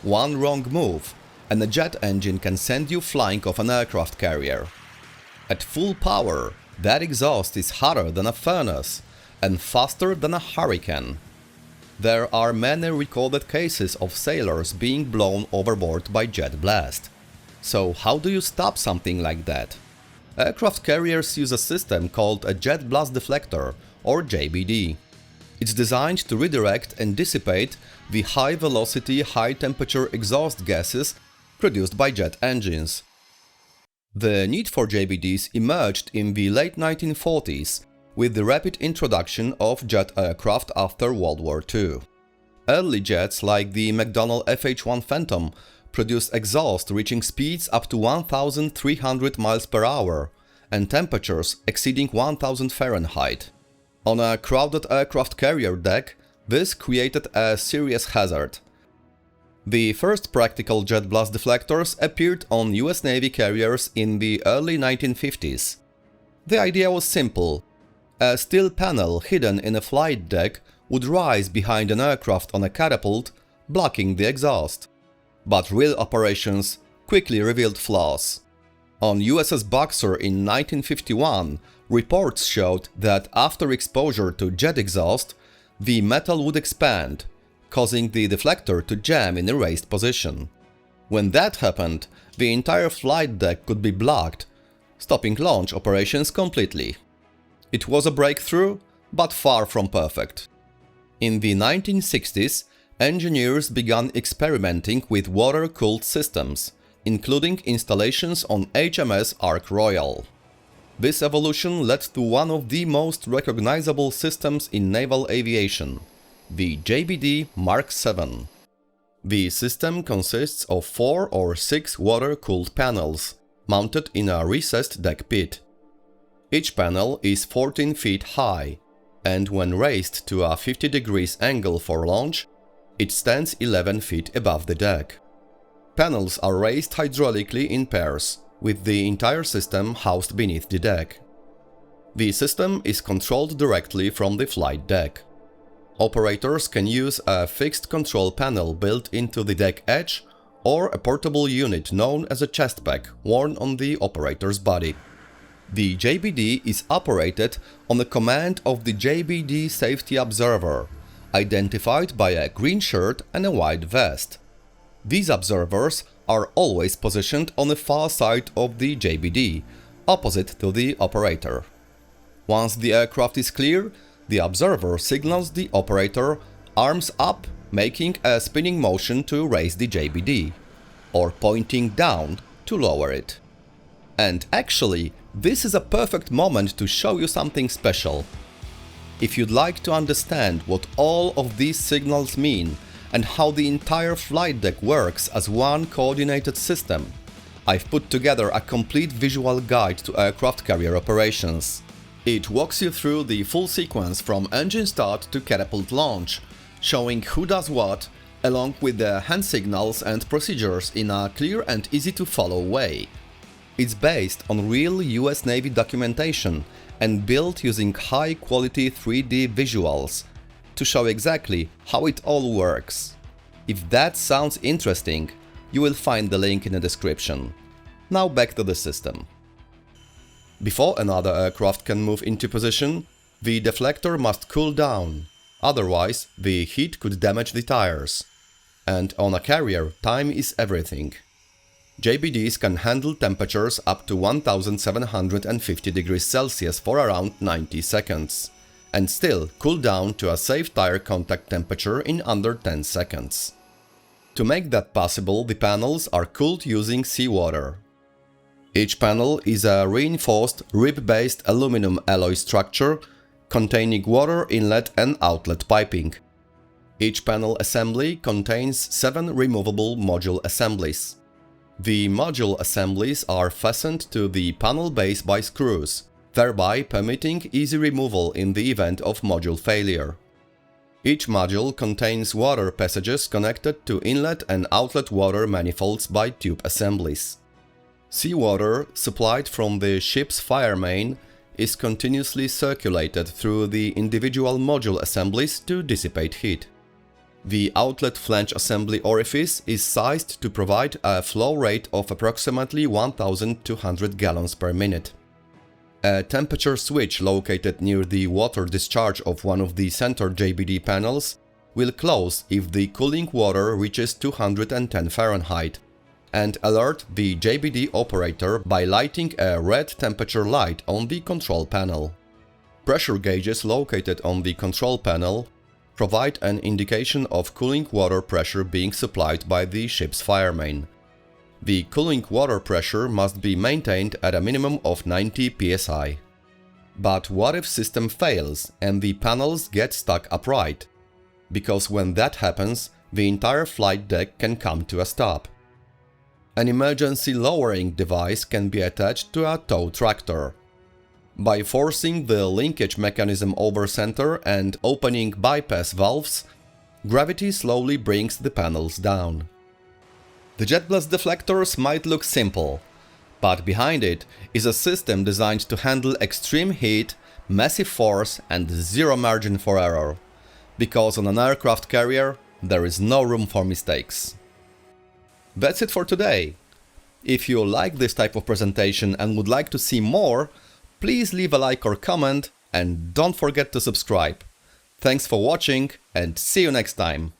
One wrong move, and a jet engine can send you flying off an aircraft carrier. At full power, that exhaust is hotter than a furnace and faster than a hurricane. There are many recorded cases of sailors being blown overboard by jet blast. So how do you stop something like that? Aircraft carriers use a system called a Jet Blast Deflector, or JBD. It's designed to redirect and dissipate the high-velocity, high-temperature exhaust gases produced by jet engines. The need for JBDs emerged in the late 1940s with the rapid introduction of jet aircraft after World War II. Early jets like the McDonnell FH-1 Phantom produced exhaust reaching speeds up to 1,300 miles per hour and temperatures exceeding 1,000 Fahrenheit. On a crowded aircraft carrier deck, this created a serious hazard. The first practical jet blast deflectors appeared on US Navy carriers in the early 1950s. The idea was simple. A steel panel hidden in a flight deck would rise behind an aircraft on a catapult, blocking the exhaust. But real operations quickly revealed flaws. On USS Boxer in 1951, reports showed that after exposure to jet exhaust, the metal would expand, causing the deflector to jam in a raised position. When that happened, the entire flight deck could be blocked, stopping launch operations completely. It was a breakthrough, but far from perfect. In the 1960s, engineers began experimenting with water-cooled systems, including installations on HMS Ark Royal. This evolution led to one of the most recognizable systems in naval aviation, the JBD Mark VII. The system consists of 4 or 6 water-cooled panels, mounted in a recessed deck pit. Each panel is 14 feet high, and when raised to a 50 degrees angle for launch, it stands 11 feet above the deck. Panels are raised hydraulically in pairs, with the entire system housed beneath the deck. The system is controlled directly from the flight deck. Operators can use a fixed control panel built into the deck edge or a portable unit known as a chest pack worn on the operator's body. The JBD is operated on the command of the JBD Safety Observer, identified by a green shirt and a white vest. These observers are always positioned on the far side of the JBD, opposite to the operator. Once the aircraft is clear, the observer signals the operator arms up, making a spinning motion to raise the JBD, or pointing down to lower it. And actually, this is a perfect moment to show you something special. If you'd like to understand what all of these signals mean and how the entire flight deck works as one coordinated system, I've put together a complete visual guide to aircraft carrier operations. It walks you through the full sequence from engine start to catapult launch, showing who does what, along with the hand signals and procedures in a clear and easy to follow way. It's based on real US Navy documentation and built using high-quality 3D visuals to show exactly how it all works. If that sounds interesting, you will find the link in the description. Now back to the system. Before another aircraft can move into position, the deflector must cool down, otherwise the heat could damage the tires. And on a carrier, time is everything. JBDs can handle temperatures up to 1750 degrees Celsius for around 90 seconds, and still cool down to a safe tire contact temperature in under 10 seconds. To make that possible, the panels are cooled using seawater. Each panel is a reinforced rib-based aluminum alloy structure containing water inlet and outlet piping. Each panel assembly contains 7 removable module assemblies. The module assemblies are fastened to the panel base by screws, thereby permitting easy removal in the event of module failure. Each module contains water passages connected to inlet and outlet water manifolds by tube assemblies. Seawater, supplied from the ship's fire main, is continuously circulated through the individual module assemblies to dissipate heat. The outlet flange assembly orifice is sized to provide a flow rate of approximately 1,200 gallons per minute. A temperature switch located near the water discharge of one of the center JBD panels will close if the cooling water reaches 210 Fahrenheit, and alert the JBD operator by lighting a red temperature light on the control panel. Pressure gauges located on the control panel provide an indication of cooling water pressure being supplied by the ship's fire main. The cooling water pressure must be maintained at a minimum of 90 psi. But what if system fails and the panels get stuck upright? Because when that happens, the entire flight deck can come to a stop. An emergency lowering device can be attached to a tow tractor. By forcing the linkage mechanism over center and opening bypass valves, gravity slowly brings the panels down. The Jet Blast Deflectors might look simple, but behind it is a system designed to handle extreme heat, massive force and zero margin for error. Because on an aircraft carrier, there is no room for mistakes. That's it for today. If you like this type of presentation and would like to see more, please leave a like or comment and don't forget to subscribe. Thanks for watching and see you next time.